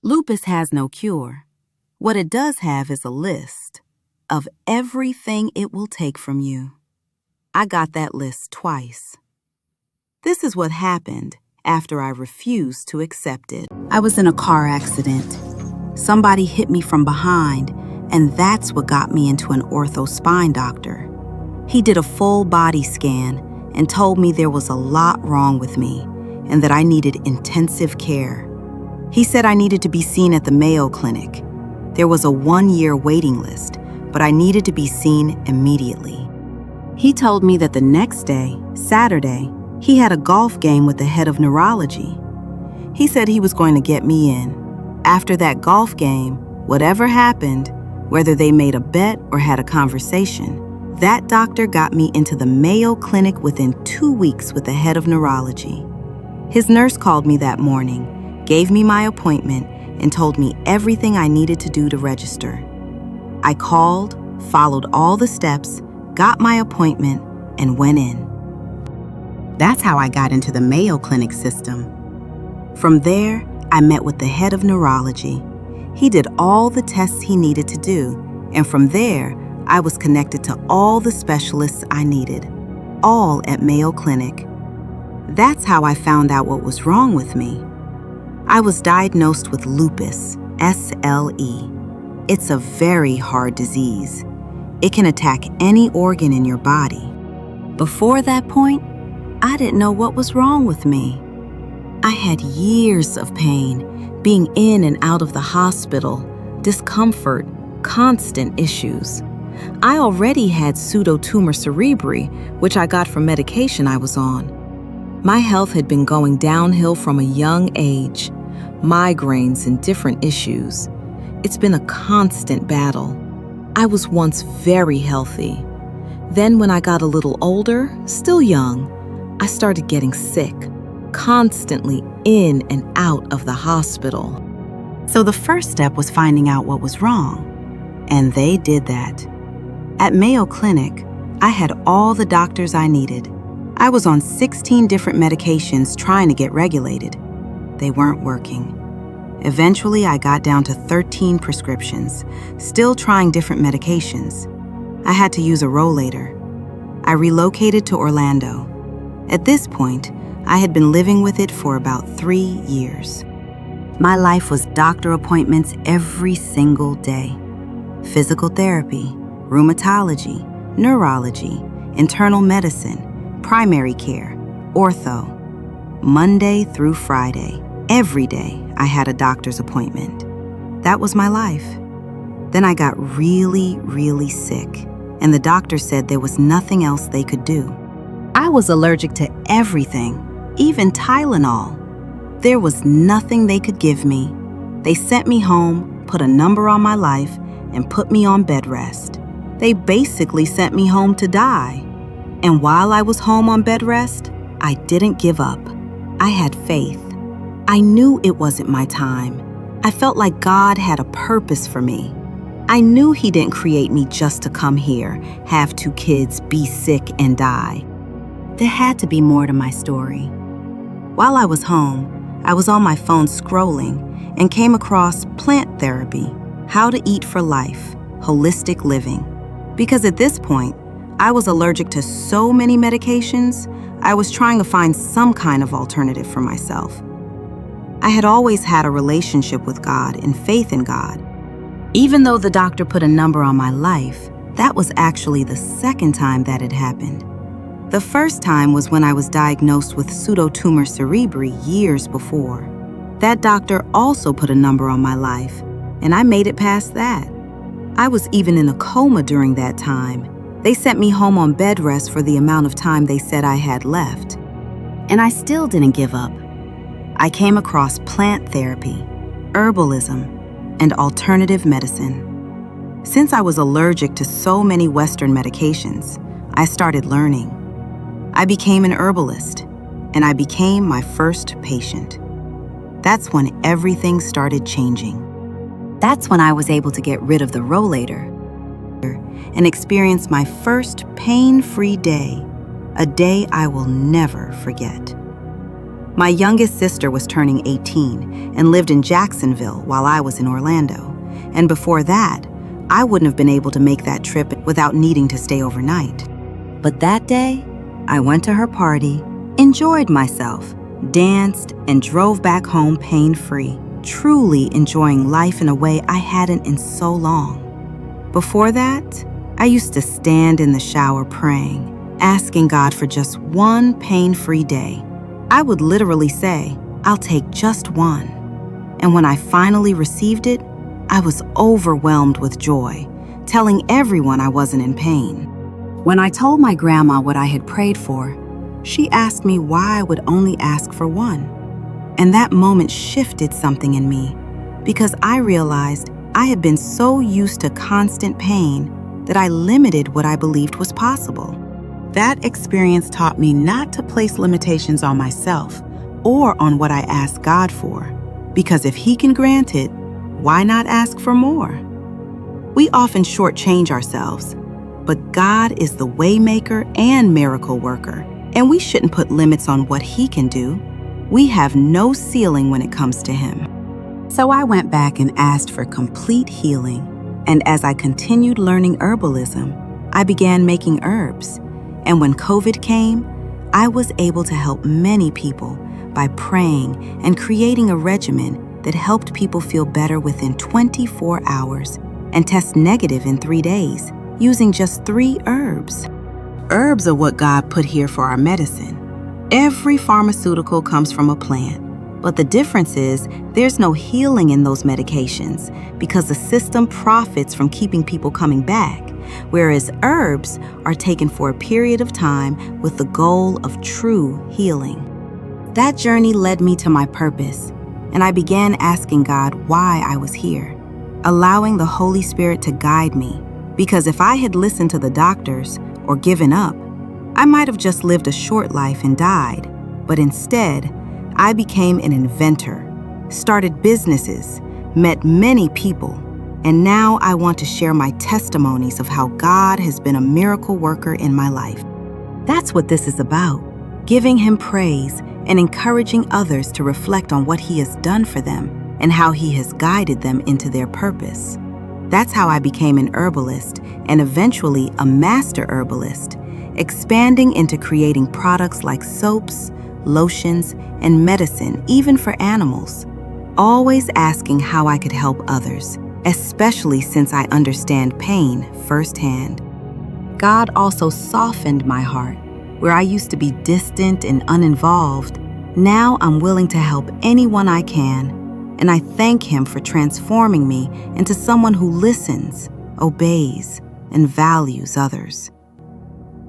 Lupus has no cure. What it does have is a list of everything it will take from you. I got that list twice. This is what happened after I refused to accept it. I was in a car accident. Somebody hit me from behind, and that's what got me into an ortho spine doctor. He did a full body scan and told me there was a lot wrong with me and that I needed intensive care. He said I needed to be seen at the Mayo Clinic. There was a 1-year waiting list, but I needed to be seen immediately. He told me that the next day, Saturday, he had a golf game with the head of neurology. He said he was going to get me in. After that golf game, whatever happened, whether they made a bet or had a conversation, that doctor got me into the Mayo Clinic within 2 weeks with the head of neurology. His nurse called me that morning, gave me my appointment, and told me everything I needed to do to register. I called, followed all the steps, got my appointment, and went in. That's how I got into the Mayo Clinic system. From there, I met with the head of neurology. He did all the tests he needed to do, and from there, I was connected to all the specialists I needed, all at Mayo Clinic. That's how I found out what was wrong with me. I was diagnosed with lupus, SLE. It's a very hard disease. It can attack any organ in your body. Before that point, I didn't know what was wrong with me. I had years of pain, being in and out of the hospital, discomfort, constant issues. I already had pseudotumor cerebri, which I got from medication I was on. My health had been going downhill from a young age, migraines and different issues. It's been a constant battle. I was once very healthy. Then when I got a little older, still young, I started getting sick, constantly in and out of the hospital. So the first step was finding out what was wrong, and they did that. At Mayo Clinic, I had all the doctors I needed. I was on 16 different medications trying to get regulated. They weren't working. Eventually, I got down to 13 prescriptions, still trying different medications. I had to use a rollator. I relocated to Orlando. At this point, I had been living with it for about 3 years. My life was doctor appointments every single day. Physical therapy, rheumatology, neurology, internal medicine, primary care, ortho. Monday through Friday, every day, I had a doctor's appointment. That was my life. Then I got really, really sick, and the doctor said there was nothing else they could do. I was allergic to everything, even Tylenol. There was nothing they could give me. They sent me home, put a number on my life, and put me on bed rest. They basically sent me home to die. And while I was home on bed rest, I didn't give up. I had faith. I knew it wasn't my time. I felt like God had a purpose for me. I knew He didn't create me just to come here, have 2 kids, be sick, and die. There had to be more to my story. While I was home, I was on my phone scrolling and came across plant therapy, how to eat for life, holistic living. Because at this point, I was allergic to so many medications, I was trying to find some kind of alternative for myself. I had always had a relationship with God and faith in God. Even though the doctor put a number on my life, that was actually the second time that had happened. The first time was when I was diagnosed with pseudotumor cerebri years before. That doctor also put a number on my life, and I made it past that. I was even in a coma during that time. They sent me home on bed rest for the amount of time they said I had left. And I still didn't give up. I came across plant therapy, herbalism, and alternative medicine. Since I was allergic to so many Western medications, I started learning. I became an herbalist, and I became my first patient. That's when everything started changing. That's when I was able to get rid of the rollator and experience my first pain-free day, a day I will never forget. My youngest sister was turning 18 and lived in Jacksonville while I was in Orlando. And before that, I wouldn't have been able to make that trip without needing to stay overnight. But that day, I went to her party, enjoyed myself, danced, and drove back home pain-free, truly enjoying life in a way I hadn't in so long. Before that, I used to stand in the shower praying, asking God for just one pain-free day. I would literally say, "I'll take just one." And when I finally received it, I was overwhelmed with joy, telling everyone I wasn't in pain. When I told my grandma what I had prayed for, she asked me why I would only ask for one. And that moment shifted something in me, because I realized I had been so used to constant pain that I limited what I believed was possible. That experience taught me not to place limitations on myself or on what I asked God for, because if He can grant it, why not ask for more? We often shortchange ourselves, but God is the waymaker and miracle worker, and we shouldn't put limits on what He can do. We have no ceiling when it comes to Him. So I went back and asked for complete healing, and as I continued learning herbalism, I began making herbs. And when COVID came, I was able to help many people by praying and creating a regimen that helped people feel better within 24 hours and test negative in 3 days using just 3 herbs. Herbs are what God put here for our medicine. Every pharmaceutical comes from a plant, but the difference is there's no healing in those medications because the system profits from keeping people coming back, whereas herbs are taken for a period of time with the goal of true healing. That journey led me to my purpose, and I began asking God why I was here, allowing the Holy Spirit to guide me, because if I had listened to the doctors or given up, I might have just lived a short life and died. But instead, I became an inventor, started businesses, met many people, and now I want to share my testimonies of how God has been a miracle worker in my life. That's what this is about, giving Him praise and encouraging others to reflect on what He has done for them and how He has guided them into their purpose. That's how I became an herbalist and eventually a master herbalist, expanding into creating products like soaps, lotions, and medicine, even for animals. Always asking how I could help others, especially since I understand pain firsthand. God also softened my heart. Where I used to be distant and uninvolved, now I'm willing to help anyone I can, and I thank Him for transforming me into someone who listens, obeys, and values others.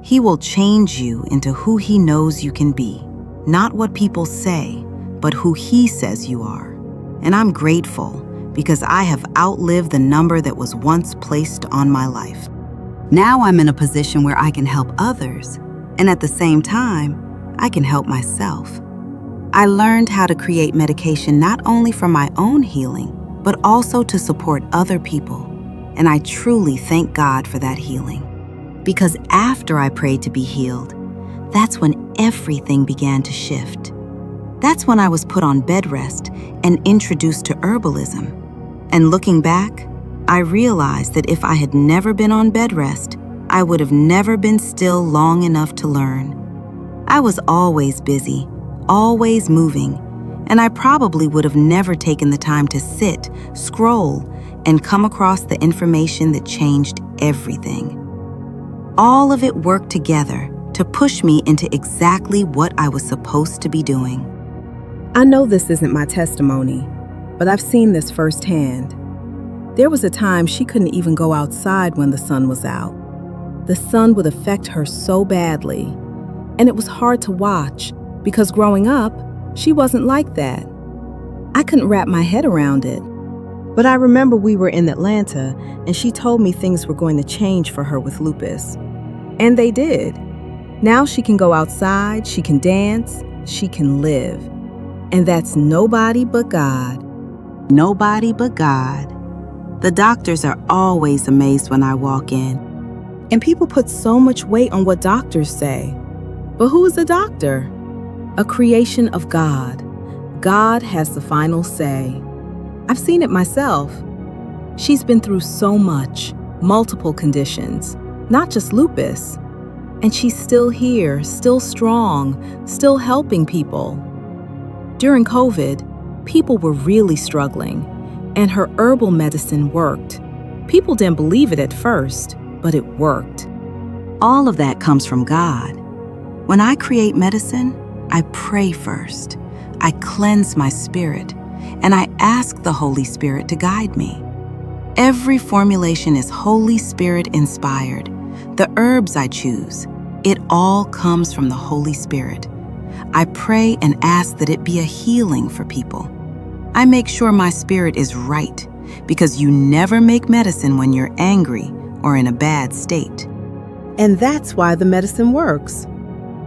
He will change you into who He knows you can be, not what people say, but who He says you are. And I'm grateful because I have outlived the number that was once placed on my life. Now I'm in a position where I can help others, and at the same time, I can help myself. I learned how to create medication not only for my own healing, but also to support other people. And I truly thank God for that healing. Because after I prayed to be healed, that's when everything began to shift. That's when I was put on bed rest and introduced to herbalism. And looking back, I realized that if I had never been on bed rest, I would have never been still long enough to learn. I was always busy, always moving, and I probably would have never taken the time to sit, scroll, and come across the information that changed everything. All of it worked together to push me into exactly what I was supposed to be doing. I know this isn't my testimony, but I've seen this firsthand. There was a time she couldn't even go outside when the sun was out. The sun would affect her so badly, and it was hard to watch because growing up, she wasn't like that. I couldn't wrap my head around it. But I remember we were in Atlanta, and she told me things were going to change for her with lupus. And they did. Now she can go outside, she can dance, she can live. And that's nobody but God. Nobody but God. The doctors are always amazed when I walk in. And people put so much weight on what doctors say. But who is a doctor? a creation of God. God has the final say. I've seen it myself. She's been through so much, multiple conditions, not just lupus. And she's still here, still strong, still helping people. During COVID, people were really struggling, and her herbal medicine worked. People didn't believe it at first, but it worked. All of that comes from God. When I create medicine, I pray first. I cleanse my spirit, and I ask the Holy Spirit to guide me. Every formulation is Holy Spirit inspired. The herbs I choose, it all comes from the Holy Spirit. I pray and ask that it be a healing for people. I make sure my spirit is right, because you never make medicine when you're angry or in a bad state. And that's why the medicine works.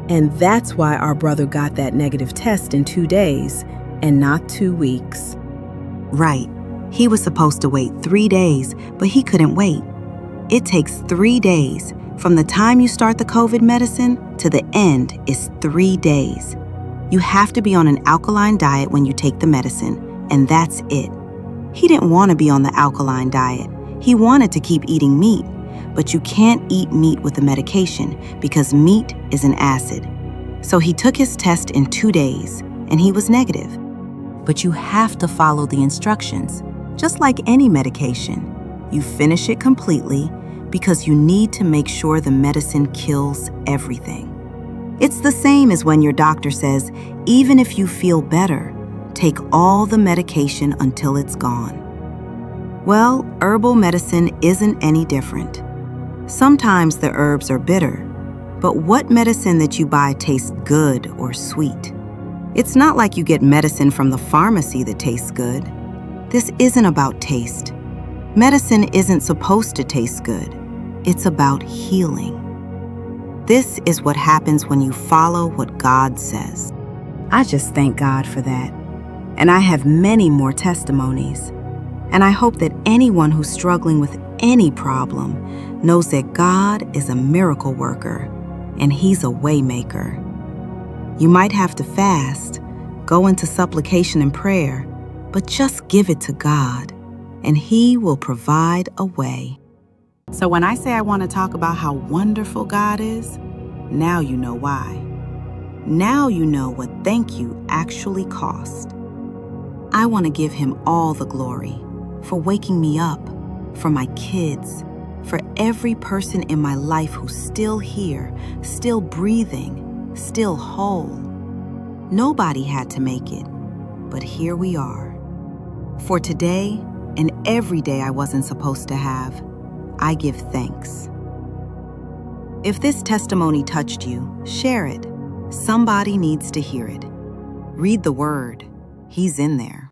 And that's why our brother got that negative test in 2 days and not 2 weeks. Right. He was supposed to wait 3 days, but he couldn't wait. It takes 3 days. From the time you start the COVID medicine to the end is 3 days. You have to be on an alkaline diet when you take the medicine, and that's it. He didn't want to be on the alkaline diet. He wanted to keep eating meat, but you can't eat meat with the medication because meat is an acid. So he took his test in 2 days, and he was negative. But you have to follow the instructions, just like any medication. You finish it completely because you need to make sure the medicine kills everything. It's the same as when your doctor says, even if you feel better, take all the medication until it's gone. Well, herbal medicine isn't any different. Sometimes the herbs are bitter, but what medicine that you buy tastes good or sweet? It's not like you get medicine from the pharmacy that tastes good. This isn't about taste. Medicine isn't supposed to taste good. It's about healing. This is what happens when you follow what God says. I just thank God for that. And I have many more testimonies. And I hope that anyone who's struggling with any problem knows that God is a miracle worker and He's a way maker. You might have to fast, go into supplication and prayer, but just give it to God and He will provide a way. So when I say I want to talk about how wonderful God is, now you know why. Now you know what thank you actually cost. I want to give Him all the glory for waking me up, for my kids, for every person in my life who's still here, still breathing, still whole. Nobody had to make it, but here we are. For today and every day I wasn't supposed to have, I give thanks. If this testimony touched you, share it. Somebody needs to hear it. Read the Word. He's in there.